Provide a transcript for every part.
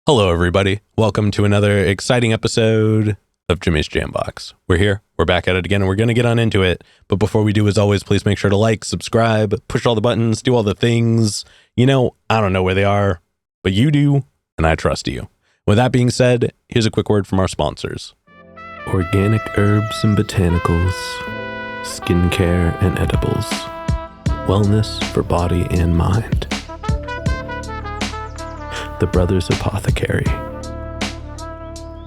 Hello, everybody. Welcome to another exciting episode of Jimmy's Jambox. We're here. We're back at it again, and we're going to get on into it. But before we do, as always, please make sure to like, subscribe, push all the buttons, do all the things. You know, I don't know where they are, but you do, and I trust you. With that being said, here's a quick word from our sponsors. Organic herbs and botanicals, skincare and edibles, wellness for body and mind. The Brothers Apothecary.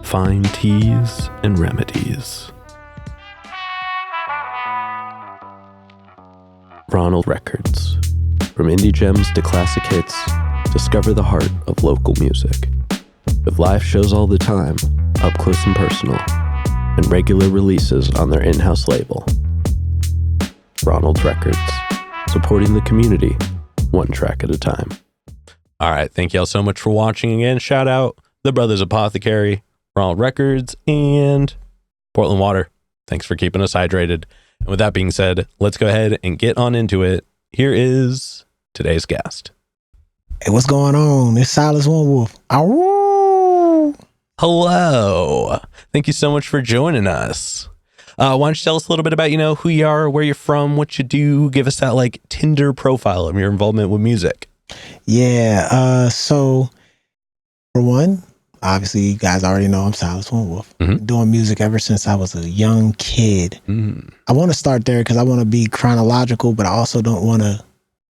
Fine teas and remedies. Ronald Records. From indie gems to classic hits, discover the heart of local music. With live shows all the time, up close and personal, and regular releases on their in-house label. Ronald Records. Supporting the community, one track at a time. All right, thank y'all so much for watching again. Shout out The Brothers Apothecary, Ronald Records, and Portland Water. Thanks for keeping us hydrated. And with that being said, let's go ahead and get on into it. Here is today's guest. Hey, what's going on? It's Silas1Wolf. Ow! Hello. Thank you so much for joining us. Why don't you tell us a little bit about, who you are, where you're from, what you do. Give us that Tinder profile of your involvement with music. Yeah, so for one, obviously you guys already know I'm Silas1Wolf. Been doing music ever since I was a young kid. I want to start there because I want to be chronological, but I also don't want to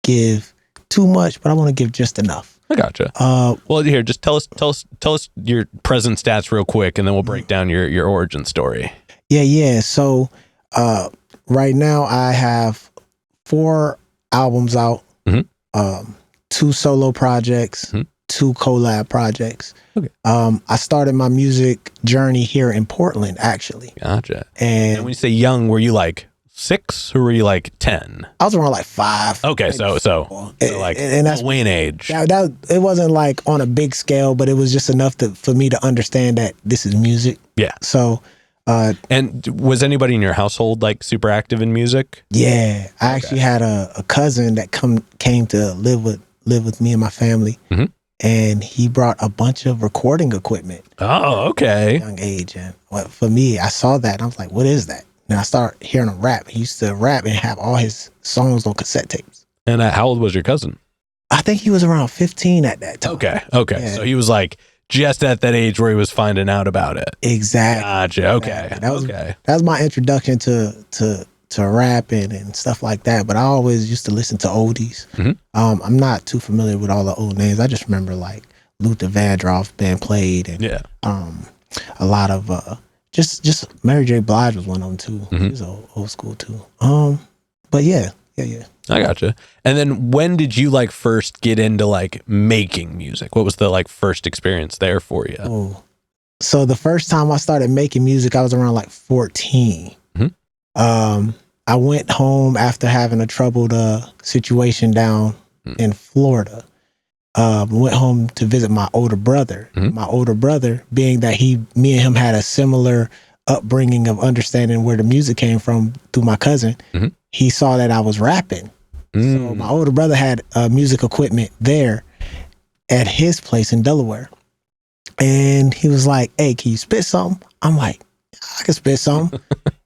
give too much, but I want to give just enough. I gotcha. Well, here, just tell us your present stats real quick, and then we'll break down your origin story. Yeah. So right now I have 4 albums out. 2 solo projects, 2 collab projects. Okay. I started my music journey here in Portland, actually. Gotcha. And when you say young, were you 6 or were you 10? I was around 5. Okay, so and that's Wayne age. That it wasn't on a big scale, but it was just enough for me to understand that this is music. Yeah. So. And was anybody in your household super active in music? Yeah, I actually had a cousin that came to live with me and my family, and he brought a bunch of recording equipment. Oh, okay. At a young age, and for me, I saw that and I was like, "What is that?" And I started hearing him rap. He used to rap and have all his songs on cassette tapes. And how old was your cousin? I think he was around 15 at that time. Okay. Yeah. So he was just at that age where he was finding out about it. Exactly. Gotcha. Okay. That was my introduction to rapping and stuff like that. But I always used to listen to oldies. I'm not too familiar with all the old names. I just remember Luther Vandross being played, and a lot of just Mary J. Blige was one of them too. He was old school too. But yeah. I gotcha. And then when did you first get into making music? What was the first experience there for you? Oh, so the first time I started making music, I was around 14. I went home after having a troubled situation down in Florida. Went home to visit my older brother. My older brother, being that me and him had a similar upbringing of understanding where the music came from through my cousin, he saw that I was rapping. So my older brother had music equipment there at his place in Delaware. And he was like, "Hey, can you spit something?" I'm like, "I can spit something."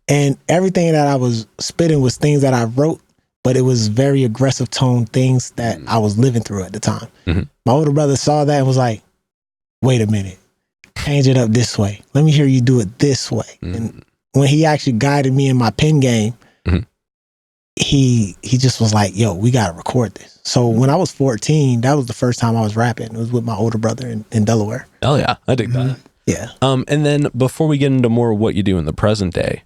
And everything that I was spitting was things that I wrote, but it was very aggressive tone things that I was living through at the time. My older brother saw that and was like, "Wait a minute, change it up this way. Let me hear you do it this way." And when he actually guided me in my pen game, he just was like, "Yo, we got to record this." So when I was 14, that was the first time I was rapping. It was with my older brother in Delaware. Oh yeah, I dig that. Yeah. And then before we get into more of what you do in the present day,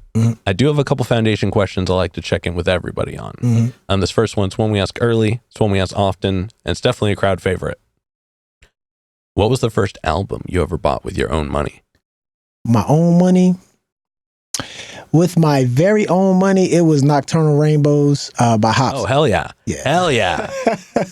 I do have a couple foundation questions I like to check in with everybody on. This first one's one we ask early, it's one we ask often, and it's definitely a crowd favorite. What was the first album you ever bought with your own money? My own money? With my very own money, it was Nocturnal Rainbows by Hops. Oh, hell yeah. Yeah. Hell yeah.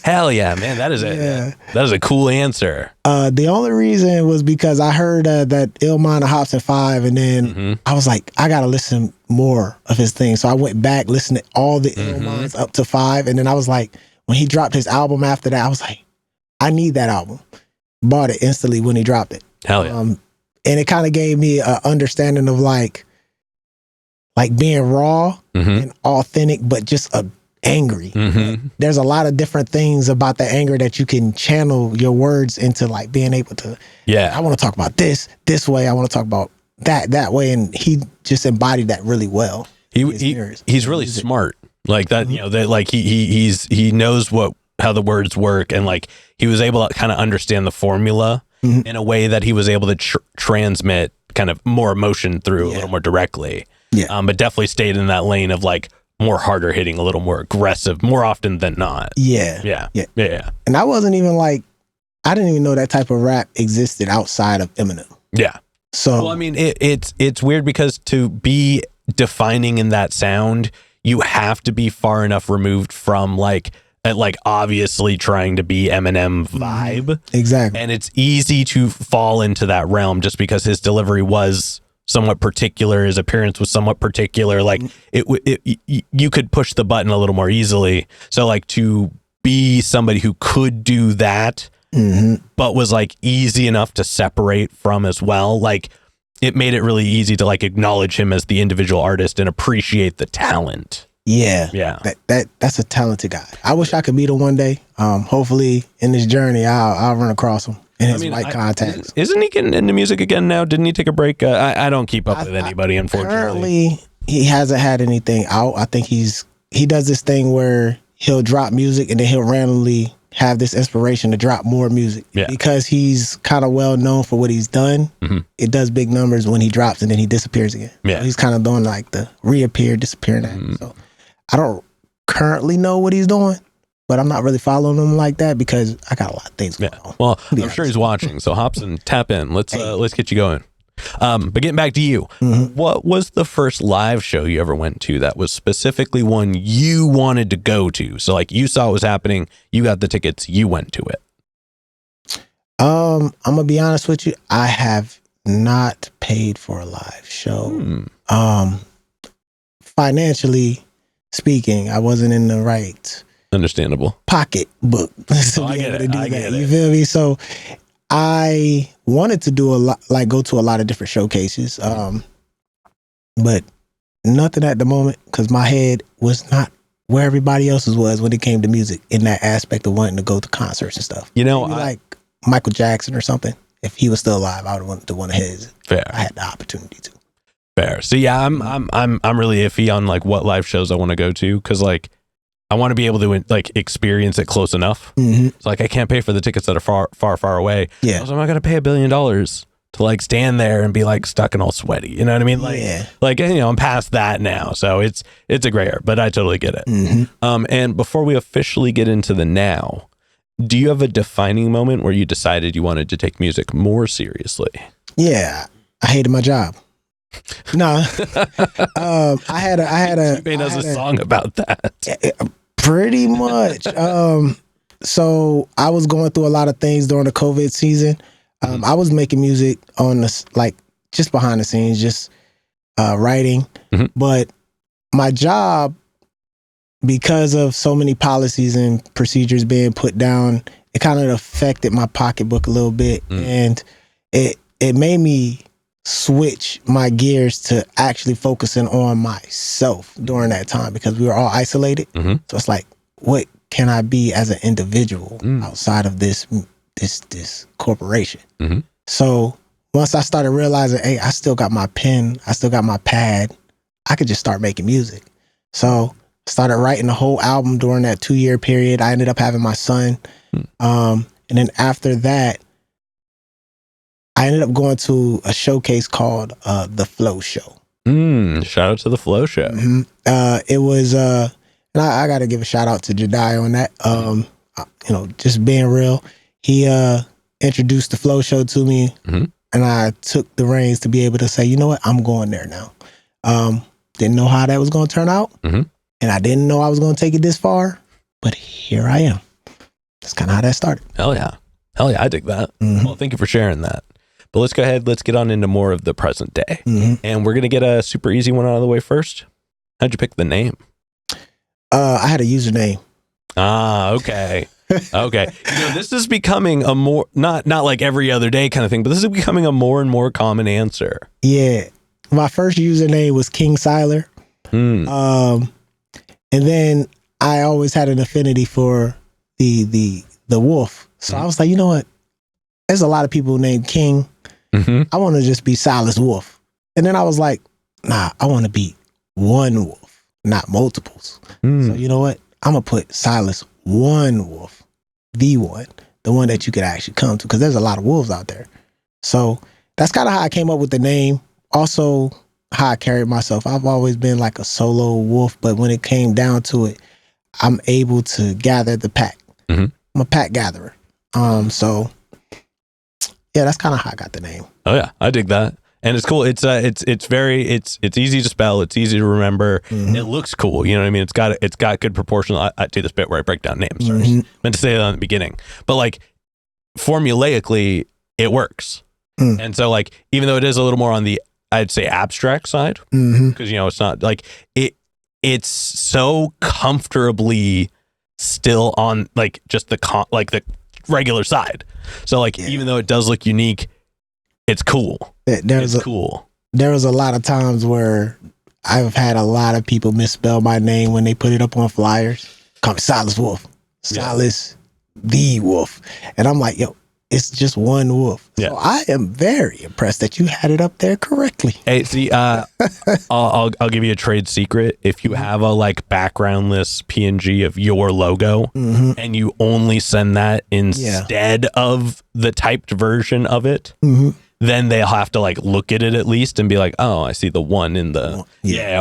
Hell yeah, man. That is a cool answer. The only reason was because I heard that Illmind of Hops and 5, and then I was like, I got to listen more of his things. So I went back, listened to all the Illminds up to 5, and then I was like, when he dropped his album after that, I was like, I need that album. bought it instantly when he dropped it. Hell yeah. And it kind of gave me an understanding of like being raw and authentic, but just angry. There's a lot of different things about the anger that you can channel your words into, like being able to, I want to talk about this way. I want to talk about that way. And he just embodied that really well. He's really smart like that, you know, that like he knows how the words work. And like, he was able to kind of understand the formula in a way that he was able to transmit kind of more emotion through a little more directly. But definitely stayed in that lane of like more harder hitting, a little more aggressive, more often than not. Yeah. And I wasn't even like, I didn't even know that type of rap existed outside of Eminem. Yeah. So, well, I mean, it's weird because to be defining in that sound, you have to be far enough removed from like obviously trying to be Eminem vibe. Exactly. And it's easy to fall into that realm just because his delivery was somewhat particular, his appearance was somewhat particular. Like you could push the button a little more easily. So like to be somebody who could do that, but was like easy enough to separate from as well. Like it made it really easy to like acknowledge him as the individual artist and appreciate the talent. Yeah. That's a talented guy. I wish I could meet him one day. Hopefully in this journey, I'll run across him in his white contacts. Isn't he getting into music again now? Didn't he take a break? I don't keep up with anybody, unfortunately. Currently, he hasn't had anything out. I think he does this thing where he'll drop music and then he'll randomly have this inspiration to drop more music. Because he's kind of well known for what he's done. It does big numbers when he drops and then he disappears again. So he's kind of doing like the reappear, disappear now. So I don't currently know what he's doing, but I'm not really following him like that because I got a lot of things going on. Well, I'm sure he's watching. So Hobson, tap in. Let's get you going. But getting back to you, what was the first live show you ever went to that was specifically one you wanted to go to? So like you saw it was happening, you got the tickets, you went to it. I'm gonna be honest with you. I have not paid for a live show. Financially speaking, I wasn't in the right pocketbook to be able to do that. You feel me? So I wanted to do go to a lot of different showcases, but nothing at the moment because my head was not where everybody else's was when it came to music in that aspect of wanting to go to concerts and stuff. You know, like Michael Jackson or something. If he was still alive, I would have went to one of his. Fair. I had the opportunity to. Fair. So yeah, I'm really iffy on like what live shows I want to go to because like I want to be able to like experience it close enough. So like I can't pay for the tickets that are far away. So I'm not gonna pay $1 billion to like stand there and be like stuck and all sweaty. You know what I mean? Like you know, I'm past that now. So it's a gray area, but I totally get it. And before we officially get into the now, do you have a defining moment where you decided you wanted to take music more seriously? Yeah, I hated my job. No, I had a. T-Pain has a song about that. Pretty much. So I was going through a lot of things during the COVID season. I was making music on this, like just behind the scenes, just writing. But my job, because of so many policies and procedures being put down, it kind of affected my pocketbook a little bit, and it made me switch my gears to actually focusing on myself during that time because we were all isolated. So it's like, what can I be as an individual outside of this corporation? So once I started realizing, hey, I still got my pen, I still got my pad, I could just start making music. So I started writing the whole album during that 2-year period. I ended up having my son. And then after that, I ended up going to a showcase called The Flow Show. Shout out to The Flow Show. It was, and I got to give a shout out to Jedi on that. You know, just being real. He introduced The Flow Show to me, and I took the reins to be able to say, you know what, I'm going there now. Didn't know how that was going to turn out, and I didn't know I was going to take it this far, but here I am. That's kind of how that started. Hell yeah, I dig that. Well, thank you for sharing that. But let's go ahead. Let's get on into more of the present day. And we're going to get a super easy one out of the way first. How'd you pick the name? I had a username. Okay. Okay. This is becoming a more, not like every other day kind of thing, but this is becoming a more and more common answer. Yeah. My first username was King Siler. And then I always had an affinity for the wolf. So I was like, you know what? There's a lot of people named King. I want to just be Silas1Wolf. And then I was like, nah, I want to be one wolf, not multiples. So you know what? I'm going to put Silas1Wolf, the one that you could actually come to, because there's a lot of wolves out there. So that's kind of how I came up with the name. Also, how I carried myself. I've always been like a solo wolf, but when it came down to it, I'm able to gather the pack. I'm a pack gatherer. So yeah, that's kind of how I got the name. Oh yeah, I dig that. And it's cool. It's easy to spell. It's easy to remember. It looks cool. You know what I mean? It's got good proportion. I do this bit where I break down names. Sorry. Meant to say that in the beginning, but like formulaically, it works. And so like, even though it is a little more on the, I'd say, abstract side, because it's not like it's so comfortably still on like just the regular side. So like, even though it does look unique, it's cool. Cool. There was a lot of times where I've had a lot of people misspell my name when they put it up on flyers. Call me Silas1Wolf. Silas the Wolf. And I'm like, yo, it's just one wolf. So I am very impressed that you had it up there correctly. Hey, see, I'll give you a trade secret. If you have a like backgroundless PNG of your logo and you only send that instead of the typed version of it, then they'll have to like look at it at least and be like, oh, I see the one in the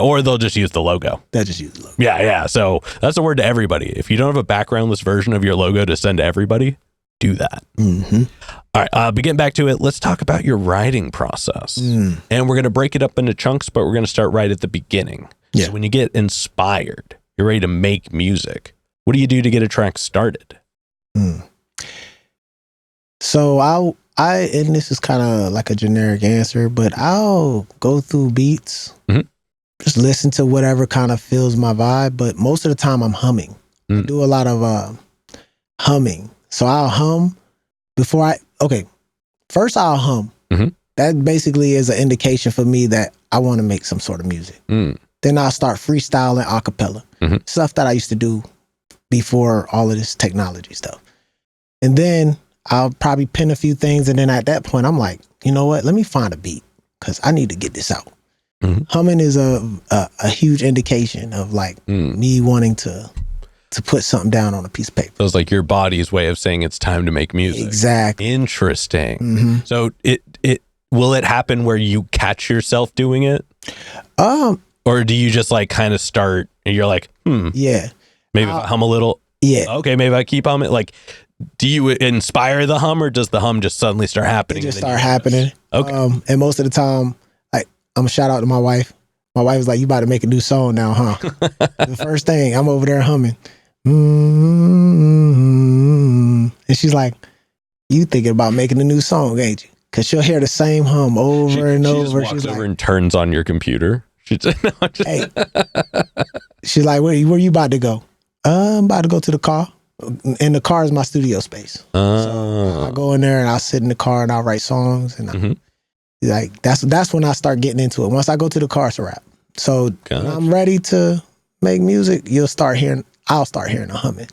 or they'll just use the logo. They'll just use the logo. Yeah. So that's a word to everybody. If you don't have a backgroundless version of your logo to send to everybody, do that. All right, getting back to it, let's talk about your writing process. And we're going to break it up into chunks, but we're going to start right at the beginning. So when you get inspired, you're ready to make music. What do you do to get a track started? So I and this is kind of like a generic answer, but I'll go through beats, just listen to whatever kind of fills my vibe. But most of the time I'm humming. I do a lot of humming. So I'll hum before first I'll hum. That basically is an indication for me that I want to make some sort of music. Then I'll start freestyling a cappella, stuff that I used to do before all of this technology stuff. And then I'll probably pin a few things. And then at that point, I'm like, you know what? Let me find a beat because I need to get this out. Humming is a huge indication of like me wanting to put something down on a piece of paper. So it's like your body's way of saying it's time to make music. Exactly. Interesting. So it will it happen where you catch yourself doing it? Or do you just like kind of start and you're like, yeah, maybe if I hum a little. Yeah. Okay, maybe I keep humming. Like, do you inspire the hum or does the hum just suddenly start happening? It just start happening. Okay. And most of the time, like, I'm a shout out to my wife. My wife was like, you about to make a new song now, huh? The first thing, I'm over there humming. And she's like, you thinking about making a new song, ain't you? Because she'll hear the same hum over and over. She walks over and turns on your computer. Hey. She's like, where you about to go? I'm about to go to the car. And the car is my studio space. So I go in there and I'll sit in the car and I'll write songs. And like that's when I start getting into it. Once I go to the car, it's a wrap. So when I'm ready to make music, I'll start hearing the humming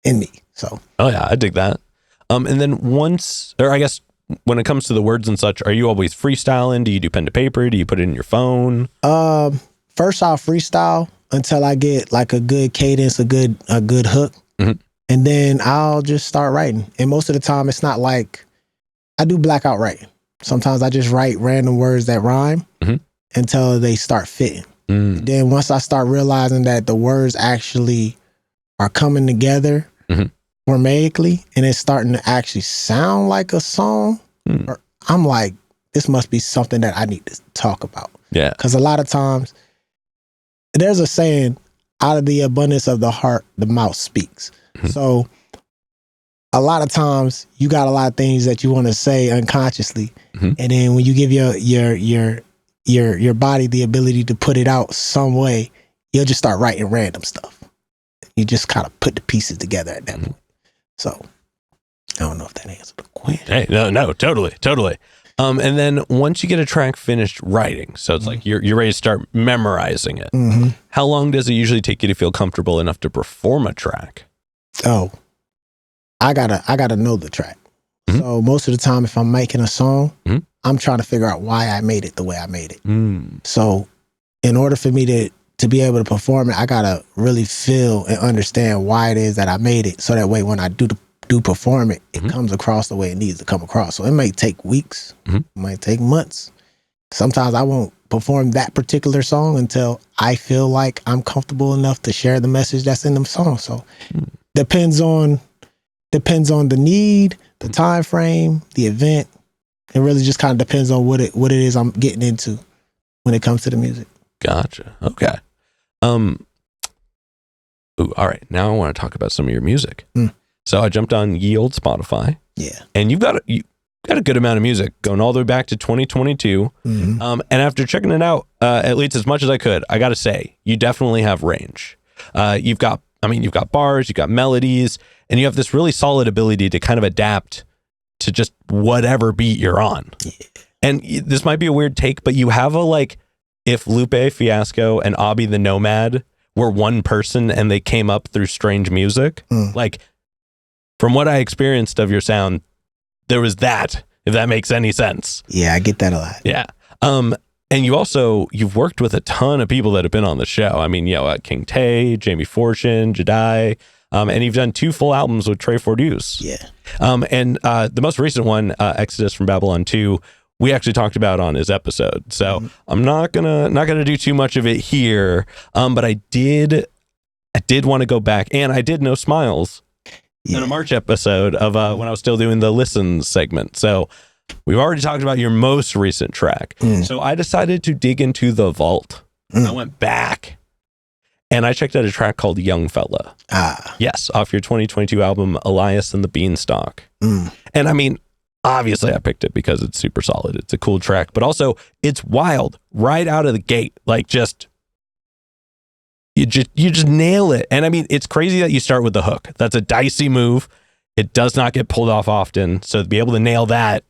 in me. So yeah, I dig that. And then I guess when it comes to the words and such, are you always freestyling? Do you do pen to paper? Do you put it in your phone? First I'll freestyle until I get like a good cadence, a good hook. And then I'll just start writing. And most of the time it's not like I do blackout writing. Sometimes I just write random words that rhyme until they start fitting. Then once I start realizing that the words actually are coming together formatically and it's starting to actually sound like a song, I'm like, this must be something that I need to talk about. Yeah. Because a lot of times there's a saying, out of the abundance of the heart, the mouth speaks. So a lot of times you got a lot of things that you want to say unconsciously. And then when you give your body the ability to put it out some way, you'll just start writing random stuff. You just kind of put the pieces together at that point. So I don't know if that answered the question. Hey, no, totally. And then once you get a track finished writing, so it's like you're ready to start memorizing it. How long does it usually take you to feel comfortable enough to perform a track? Oh, I gotta know the track. So most of the time, if I'm making a song, I'm trying to figure out why I made it the way I made it. So in order for me to be able to perform it, I gotta really feel and understand why it is that I made it. So that way, when I do perform it, it comes across the way it needs to come across. So it may take weeks, it might take months. Sometimes I won't perform that particular song until I feel like I'm comfortable enough to share the message that's in the song. So depends on the need, the time frame, the event. It really just kind of depends on what it is I'm getting into when it comes to the music. Gotcha. Okay. All right. Now I want to talk about some of your music. So I jumped on ye old Spotify. Yeah. And you've got a good amount of music going all the way back to 2022. And after checking it out, at least as much as I could, I got to say, you definitely have range. You've got bars, you've got melodies, and you have this really solid ability to kind of adapt to just whatever beat you're on. Yeah. And this might be a weird take, but you have if Lupe Fiasco and Abby the Nomad were one person and they came up through strange music, from what I experienced of your sound, there was that, if that makes any sense. Yeah, I get that a lot. Yeah. And you've worked with a ton of people that have been on the show. I mean, King Tay, Jamie Fortune, Jedi, and you've done 2 full albums with Trey Fordeus. Yeah. And the most recent one, Exodus from Babylon 2, we actually talked about on his episode. So I'm not gonna do too much of it here. But I did want to go back, and I did know Smiles in a March episode of when I was still doing the listens segment. So we've already talked about your most recent track. So I decided to dig into the vault. I went back and I checked out a track called Young Fella. Yes, off your 2022 album, Elias and the Beanstalk. And I mean, obviously I picked it because it's super solid. It's a cool track, but also it's wild right out of the gate. You just nail it. And I mean, it's crazy that you start with the hook. That's a dicey move. It does not get pulled off often. So to be able to nail that,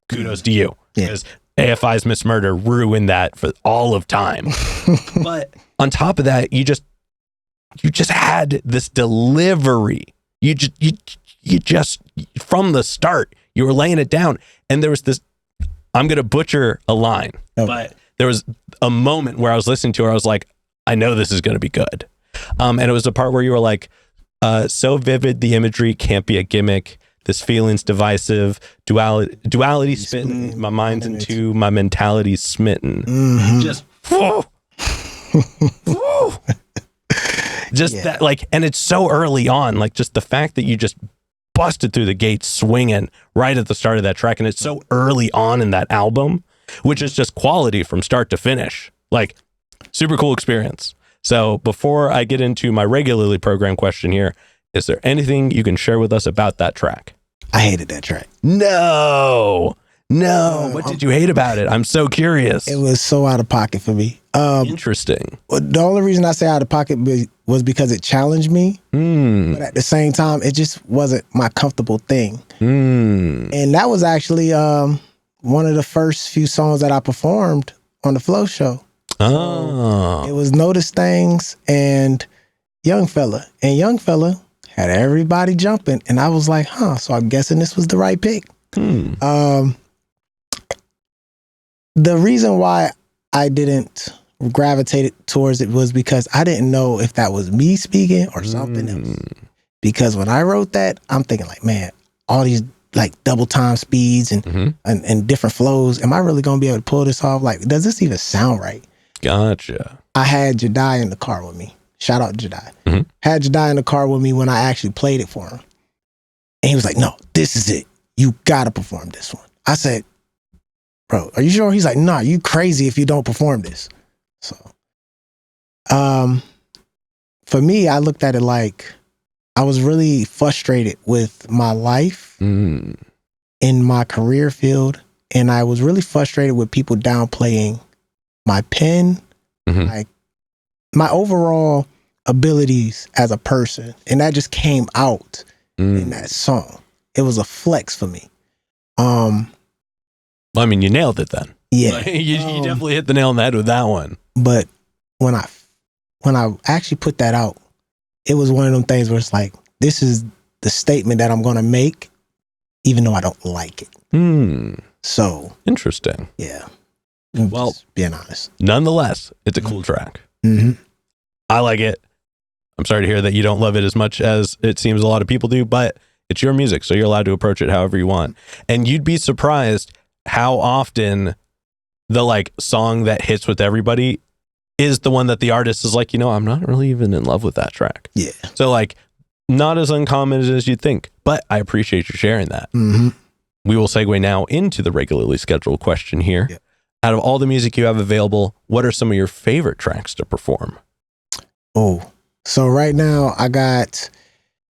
kudos to you. Because AFI's Miss Murder ruined that for all of time. But on top of that, you just had this delivery. You just from the start, you were laying it down. And there was this, I'm going to butcher a line, but there was a moment where I was listening to her. I was like, I know this is going to be good. And it was the part where you were like, so vivid, the imagery can't be a gimmick. This feeling's divisive, duality spitting, my mind's in two, my mentality's smitten. Just, whoa. Whoa. Just that, and it's so early on, just the fact that you just busted through the gates swinging right at the start of that track. And it's so early on in that album, which is just quality from start to finish. Super cool experience. So before I get into my regularly programmed question here, is there anything you can share with us about that track? I hated that track. No. What did you hate about it? I'm so curious. It was so out of pocket for me. Interesting. The only reason I say out of pocket was because it challenged me. But at the same time, it just wasn't my comfortable thing. And that was actually one of the first few songs that I performed on the Flow Show. It was Notice Things and Young Fella. And Young Fella had everybody jumping. And I was like, so I'm guessing this was the right pick. The reason why I didn't gravitate towards it was because I didn't know if that was me speaking or something else. Because when I wrote that, I'm thinking man, all these double time speeds and different flows. Am I really going to be able to pull this off? Does this even sound right? Gotcha. I had Jedi in the car with me. Shout out Jedi. Had Jedi in the car with me when I actually played it for him. And he was like, no, this is it. You got to perform this one. I said, bro, are you sure? He's like, nah, you crazy if you don't perform this. So, for me, I looked at it I was really frustrated with my life in my career field. And I was really frustrated with people downplaying my pen, my overall abilities as a person, and that just came out in that song. It was a flex for me. Well, I mean, you nailed it then. Yeah, Like, you definitely hit the nail on the head with that one. But when I actually put that out, it was one of them things where it's like, this is the statement that I'm going to make, even though I don't like it. So interesting. Yeah. Well, just being honest. Nonetheless, it's a cool track. Mm-hmm. I like it. I'm sorry to hear that you don't love it as much as it seems a lot of people do, but it's your music, so you're allowed to approach it however you want. And you'd be surprised how often the like song that hits with everybody is the one that the artist is like, I'm not really even in love with that track. Yeah. So like, not as uncommon as you'd think, but I appreciate you sharing that. Mm-hmm. We will segue now into the regularly scheduled question here. Yeah. Out of all the music you have available, what are some of your favorite tracks to perform? Oh, so right now I got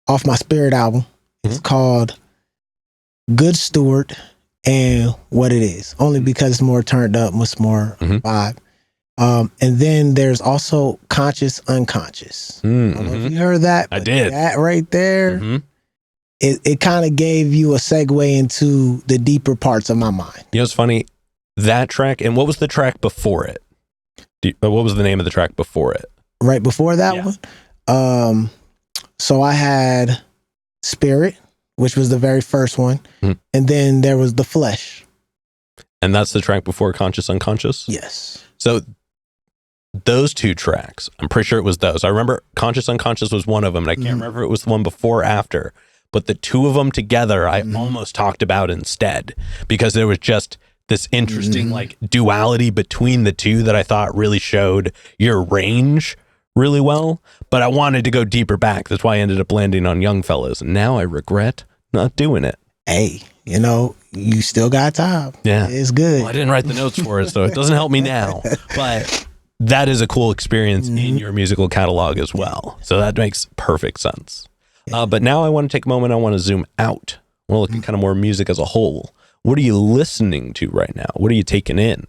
off my Spirit album. It's called Good Steward and What It Is, only because it's more turned up, much more vibe. And then there's also Conscious Unconscious. I don't know if you heard that. I did. That right there, it kind of gave you a segue into the deeper parts of my mind. It's funny, that track, and what was the track before it? What was the name of the track before it? Right before that one? So I had Spirit, which was the very first one. And then there was The Flesh. And that's the track before Conscious Unconscious? Yes. So those two tracks, I'm pretty sure it was those. I remember Conscious Unconscious was one of them, and I can't remember if it was the one before or after. But the two of them together, I almost talked about instead, because there was just this interesting like duality between the two that I thought really showed your range really well. But I wanted to go deeper back. That's why I ended up landing on Young Fellas. And now I regret not doing it. Hey, you still got time. Yeah. It's good. Well, I didn't write the notes for it, so it doesn't help me now. But that is a cool experience in your musical catalog as well. So that makes perfect sense. But now I want to take a moment. I want to zoom out. I want to look at kind of more music as a whole. What are you listening to right now? What are you taking in?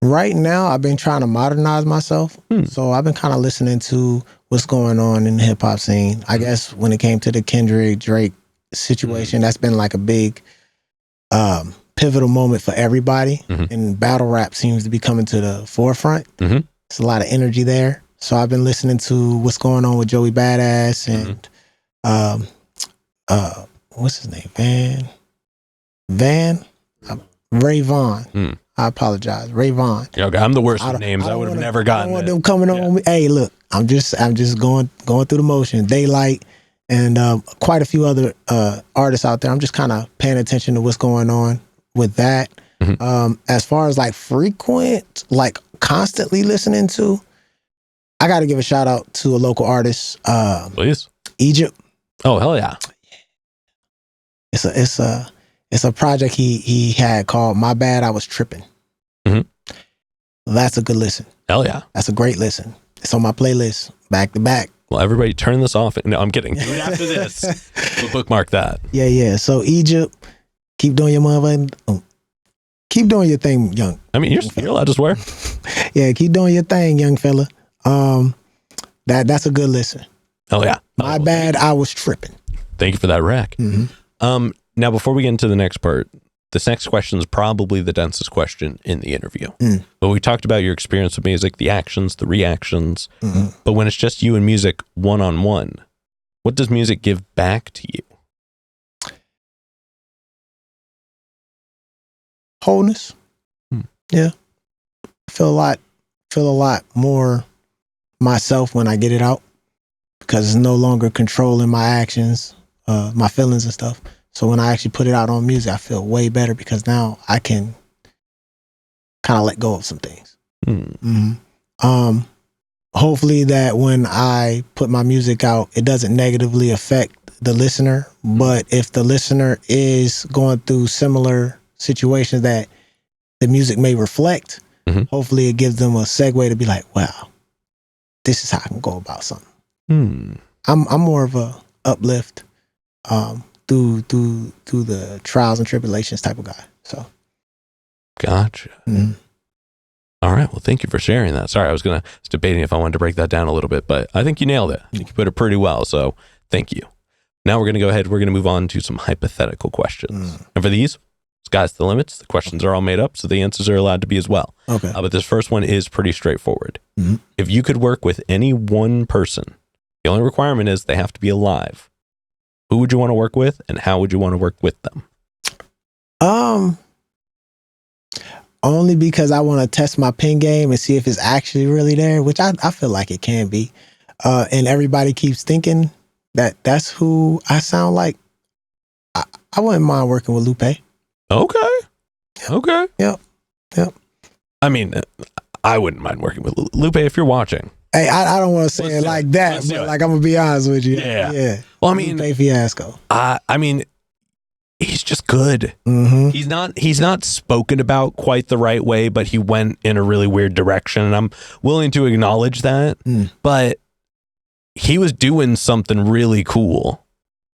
Right now, I've been trying to modernize myself. So I've been kind of listening to what's going on in the hip hop scene. I guess when it came to the Kendrick Drake situation, that's been like a big pivotal moment for everybody. And battle rap seems to be coming to the forefront. There's a lot of energy there. So I've been listening to what's going on with Joey Badass and what's his name? Ray Vaughn. I apologize, Ray Vaughn. Okay, I'm the worst with names. I would have never gotten it. Them coming on me. Hey, look, I'm just going through the motion. Daylight and quite a few other artists out there. I'm just kind of paying attention to what's going on with that. As far as like frequent, like constantly listening to, I got to give a shout out to a local artist. Please. Egypt. Oh, hell yeah. It's a project he had called My Bad, I Was Tripping. That's a good listen. Hell yeah. That's a great listen. It's on my playlist, back to back. Well, everybody turn this off. No, I'm kidding. Do it after this. We'll bookmark that. Yeah. So Egypt, keep doing your motherfucking... keep doing your thing, young. I mean, you're allowed to swear. Yeah, keep doing your thing, young fella. That's a good listen. Oh yeah. My bad, I was tripping. Thank you for that rec. Now, before we get into the next part, this next question is probably the densest question in the interview. But we talked about your experience with music, the actions, the reactions. But when it's just you and music one-on-one, what does music give back to you? Wholeness. Yeah. Feel a lot more myself when I get it out, because it's no longer controlling my actions, my feelings and stuff. So when I actually put it out on music, I feel way better, because now I can kind of let go of some things. Hopefully that when I put my music out, it doesn't negatively affect the listener. But if the listener is going through similar situations that the music may reflect, hopefully it gives them a segue to be like, wow, this is how I can go about something. I'm more of a uplift through the trials and tribulations type of guy. So gotcha. All right. Well, thank you for sharing that. Sorry, I was debating if I wanted to break that down a little bit, but I think you nailed it. I think you put it pretty well. So thank you. Now we're going to go ahead. We're going to move on to some hypothetical questions. And for these, sky's the limits. The questions are all made up, so the answers are allowed to be as well. Okay. But this first one is pretty straightforward. If you could work with any one person, the only requirement is they have to be alive. Who would you want to work with, and how would you want to work with them? Only because I want to test my pen game and see if it's actually really there, which I feel like it can be. And everybody keeps thinking that that's who I sound like. I wouldn't mind working with Lupe. Okay. Okay. Yep. I mean, I wouldn't mind working with Lupe if you're watching. Hey, I don't want to say it like that, but like I'm gonna be honest with you. Yeah. Well, I mean, Lupe Fiasco. I mean, he's just good. He's not spoken about quite the right way, but he went in a really weird direction, and I'm willing to acknowledge that. But he was doing something really cool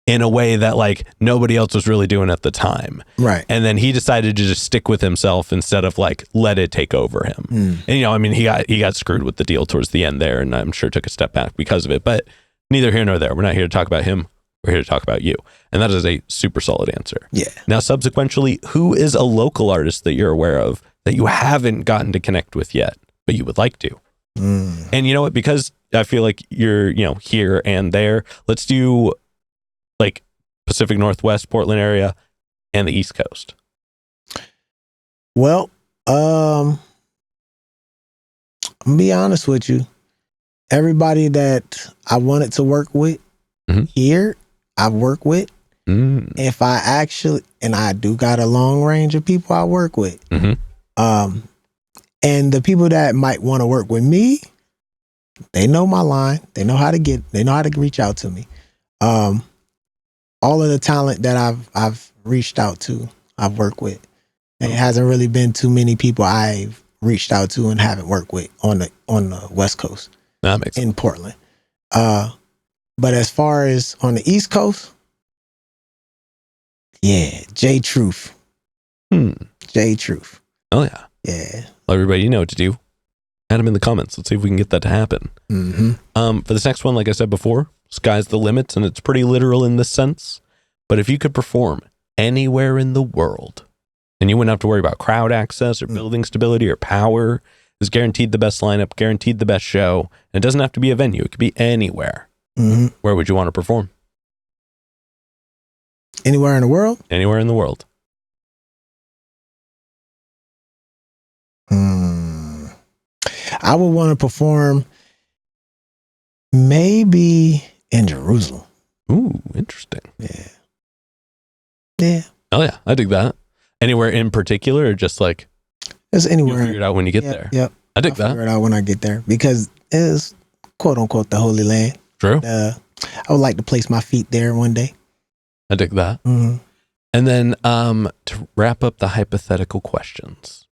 in a way that like nobody else was really doing at the time. Right. And then he decided to just stick with himself instead of like let it take over him. And I mean, he got screwed with the deal towards the end there, and I'm sure took a step back because of it. But neither here nor there. We're not here to talk about him. We're here to talk about you. And that is a super solid answer. Yeah. Now, subsequently, who is a local artist that you're aware of that you haven't gotten to connect with yet, but you would like to? And you know what? Because I feel like you're, here and there, let's do like Pacific Northwest, Portland area, and the East Coast. Well, I'm gonna be honest with you. Everybody that I wanted to work with here, I've worked with. If I actually, and I do got a long range of people I work with. And the people that might want to work with me, they know my line. They know how to reach out to me. All of the talent that I've reached out to, I've worked with. It hasn't really been too many people I've reached out to and haven't worked with on the West Coast. That makes sense. In Portland. But as far as on the East Coast, J Truth. J Truth. Oh yeah. Yeah. Well, everybody, you know what to do. Add them in the comments. Let's see if we can get that to happen. For this next one, like I said before, sky's the limit, and it's pretty literal in this sense. But if you could perform anywhere in the world, and you wouldn't have to worry about crowd access or building stability or power, is guaranteed the best lineup, guaranteed the best show, and it doesn't have to be a venue. It could be anywhere. Where would you want to perform? Anywhere in the world? Anywhere in the world. I would want to perform maybe in Jerusalem. Ooh, interesting. Yeah. Oh yeah, I dig that. Anywhere in particular, or just like it's anywhere. You'll figure it out when you get there. Yep. I dig that. Figure it out when I get there because it is quote unquote the Holy Land. True. I would like to place my feet there one day. I dig that. And then to wrap up the hypothetical questions,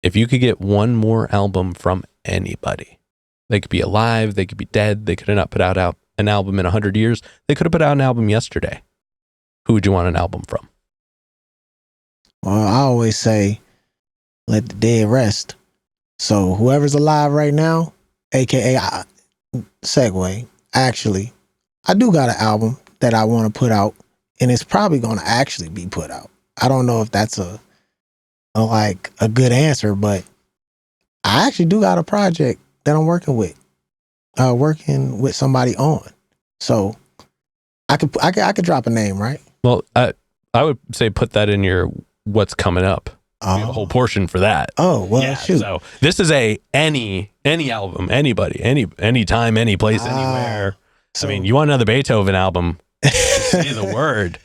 if you could get one more album from anybody, they could be alive, they could be dead, they could have not put out an album in 100 years, they could have put out an album yesterday. Who would you want an album from? Well, I always say, let the dead rest. So whoever's alive right now, aka segue, actually, I do got an album that I want to put out, and it's probably going to actually be put out. I don't know if that's a good answer, but I actually do got a project that I'm working with somebody on. So I could drop a name, right? Well, I would say put that in your what's coming up. A whole portion for that. Oh, well, yeah, shoot. So this is any album, anybody, any time, any place, anywhere. So, I mean, you want another Beethoven album? Say the word.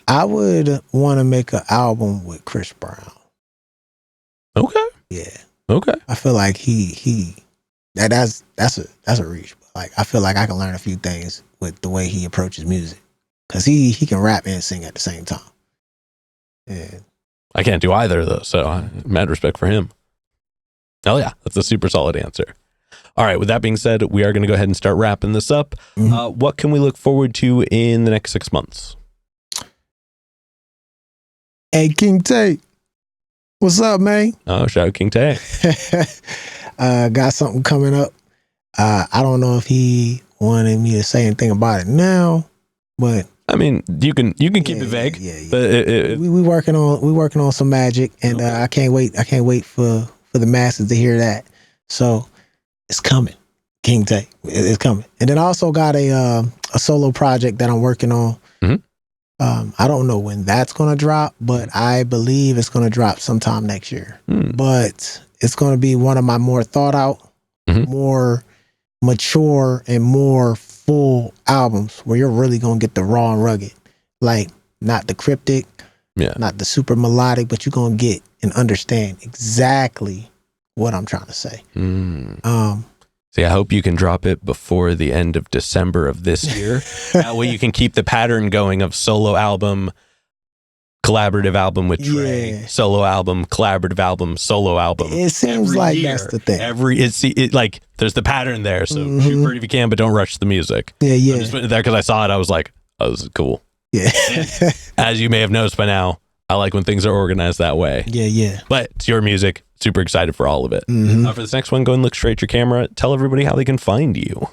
I would want to make an album with Chris Brown. Okay. Yeah. Okay. I feel like that's a reach. Like I feel like I can learn a few things with the way he approaches music, because he can rap and sing at the same time. Yeah. I can't do either of those, so mad respect for him. Oh yeah, that's a super solid answer. All right, with that being said, we are going to go ahead and start wrapping this up. What can we look forward to in the next 6 months? Hey, King Tate. What's up, man? Oh, shout out King Tay. Got something coming up. I don't know if he wanted me to say anything about it now, but I mean, you can keep it vague. Yeah. But we working on some magic, and okay. I can't wait for the masses to hear that. So it's coming, King Tay. It's coming, and then I also got a solo project that I'm working on. Mm-hmm. I don't know when that's gonna drop, but I believe it's gonna drop sometime next year. But it's gonna be one of my more thought out, more mature, and more full albums where you're really gonna get the raw and rugged, like not the cryptic, not the super melodic, but you're gonna get and understand exactly what I'm trying to say. See, I hope you can drop it before the end of December of this year. That way you can keep the pattern going of solo album, collaborative album with Trey, solo album, collaborative album, solo album. It seems every like year, that's the thing. It like there's the pattern there. So shoot for it if you can, but don't rush the music. Yeah. I'm just putting it there because I saw it. I was like, oh, this is cool. Yeah. As you may have noticed by now, I like when things are organized that way. Yeah. But it's your music. Super excited for all of it. For this next one, go and look straight at your camera. Tell everybody how they can find you.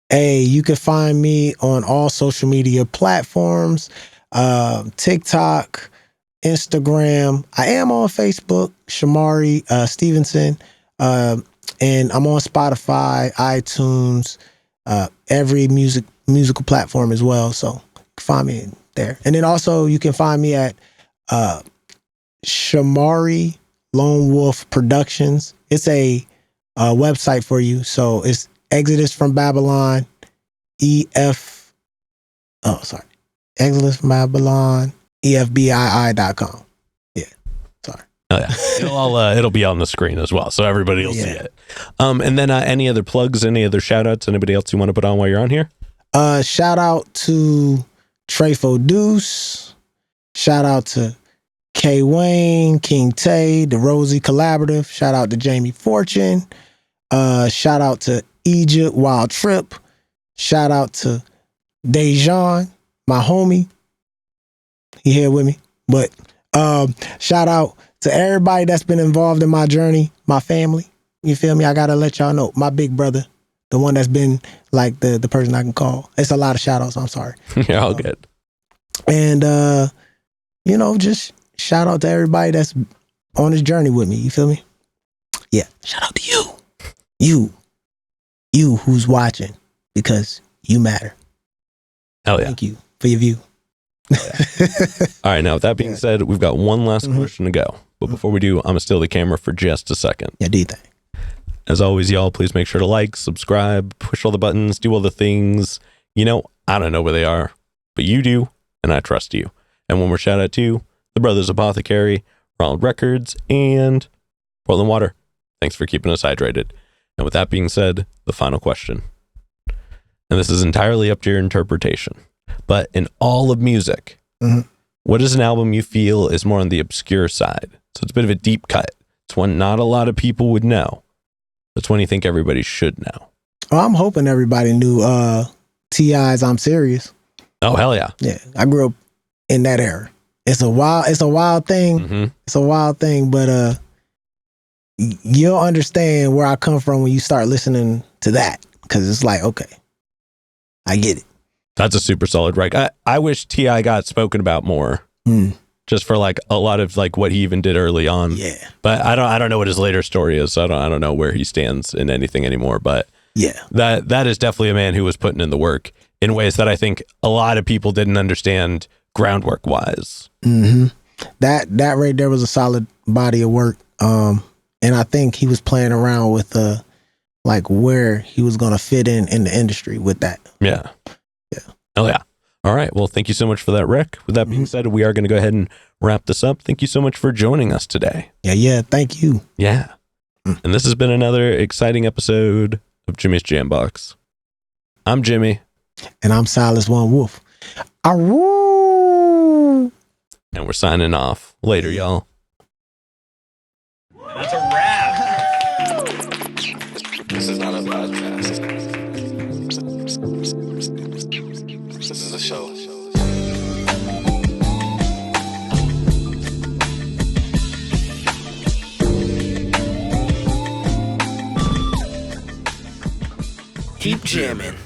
Hey, you can find me on all social media platforms. TikTok, Instagram. I am on Facebook, Shamari Stevenson, and I'm on Spotify, iTunes, every musical platform as well. So you can find me there. And then also you can find me at Silas1Wolf Productions. It's a website for you. So it's Exodus from Babylon, Exodus from Babylon, EFBII.com. Yeah. Sorry. Oh, yeah. It'll be on the screen as well, so everybody will see it. And then any other plugs, any other shout outs, anybody else you want to put on while you're on here? Shout out to Trefo Deuce. Shout out to K Wayne, King Tay, the Rosie Collaborative. Shout out to Jamie Fortune. Shout out to Egypt Wild Trip. Shout out to Dejan, my homie. He here with me. But shout out to everybody that's been involved in my journey, my family. You feel me? I gotta let y'all know. My big brother, the one that's been like the person I can call. It's a lot of shout outs, I'm sorry. Yeah, all good. And just shout out to everybody that's on this journey with me. You feel me? Yeah. Shout out to you. You who's watching, because you matter. Hell yeah. Thank you for your view. All right, now with that being said, we've got one last question to go. But before we do, I'm gonna steal the camera for just a second. Yeah, do you think? As always, y'all, please make sure to like, subscribe, push all the buttons, do all the things. I don't know where they are, but you do, and I trust you. And one more shout out to the Brothers Apothecary, Ronald Records, and Portland Water. Thanks for keeping us hydrated. And with that being said, the final question. And this is entirely up to your interpretation. But in all of music, what is an album you feel is more on the obscure side? So it's a bit of a deep cut. It's one not a lot of people would know. It's one you think everybody should know. Oh, I'm hoping everybody knew T.I.'s I'm Serious. Oh, hell yeah. Yeah, I grew up in that era. It's a wild thing. It's a wild thing, but you'll understand where I come from when you start listening to that, because it's like, okay, I get it. That's a super solid right. I wish T.I. got spoken about more, just for like a lot of like what he even did early on. Yeah, but I don't know what his later story is. So I don't know where he stands in anything anymore. But yeah, that is definitely a man who was putting in the work in ways that I think a lot of people didn't understand groundwork wise. That right there was a solid body of work. And I think he was playing around with like where he was going to fit in the industry with that. Yeah. Oh yeah. All right. Well, thank you so much for that, Rick. With that being said, we are going to go ahead and wrap this up. Thank you so much for joining us today. Yeah. Thank you. Yeah. And this has been another exciting episode of Jimmy's Jambox. I'm Jimmy. And I'm Silas1Wolf. And we're signing off. Later, y'all. That's a wrap. This is not a podcast. This is a show. Keep jamming.